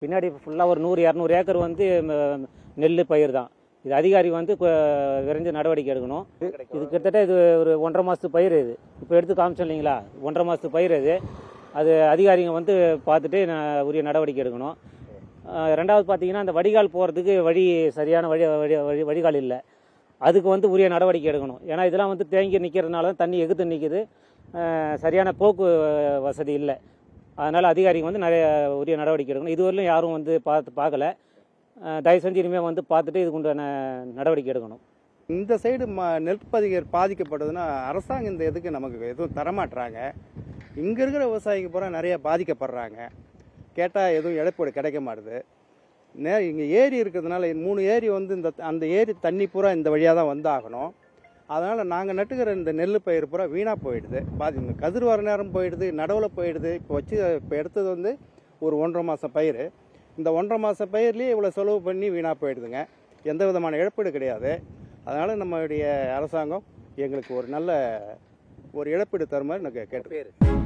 பின்னாடி ஃபுல்லாக ஒரு 100-200 ஏக்கர் வந்து நெல் பயிர் தான். இது அதிகாரி வந்து விரைஞ்சு நடவடிக்கை எடுக்கணும். இது கிட்டத்தட்ட இது ஒரு 1.5 மாதத்து பயிர். இது இப்போ எடுத்து காமிச்சோம் இல்லைங்களா, 1.5 மாதத்து பயிர். அது அதிகாரிங்க வந்து பார்த்துட்டு உரிய நடவடிக்கை எடுக்கணும். ரெண்டாவது பார்த்தீங்கன்னா, அந்த வடிகால் போகிறதுக்கு சரியான வடிகால் இல்லை. அதுக்கு வந்து உரிய நடவடிக்கை எடுக்கணும். ஏன்னா இதெல்லாம் வந்து தேங்கி நிற்கிறதுனால தான் தண்ணி எகுத்து நிற்குது. சரியான போக்கு வசதி இல்லை. அதனால் அதிகாரிங்க வந்து உரிய நடவடிக்கை எடுக்கணும். இதுவரையிலும் யாரும் வந்து பார்க்கல. தயவு செஞ்சு இனிமேல் வந்து பார்த்துட்டு இதுக்கு உண்டான நடவடிக்கை எடுக்கணும். இந்த சைடு நெல் பாதிக்கப்படுதுன்னா அரசாங்கம் இந்த இதுக்கு நமக்கு எதுவும் தரமாட்டுறாங்க. இங்கே இருக்கிற விவசாயிங்க பூரா நிறைய பாதிக்கப்படுறாங்க. கேட்டால் எதுவும் இழப்பீடு கிடைக்க மாட்டுது. இங்கே ஏரி இருக்கிறதுனால 3 ஏரி வந்து அந்த ஏரி தண்ணி பூரா இந்த வழியாக தான் வந்தாகணும். அதனால் நாங்கள் நட்டுக்கிற இந்த நெல் பயிர் பூரா வீணாக போயிடுது. கதிர் வர நேரம் போயிடுது, நடவில் போயிடுது. இப்போ எடுத்தது வந்து ஒரு 1.5 மாதம் பயிர். இந்த 1.5 மாதம் பயிர்லேயே இவ்வளோ செலவு பண்ணி வீணாக போயிடுதுங்க. எந்த விதமான இழப்பீடு கிடையாது. அதனால் நம்மளுடைய அரசாங்கம் எங்களுக்கு ஒரு நல்ல இழப்பீடு தர மாதிரி நாங்கள் கேட்டுக்கிறோம்.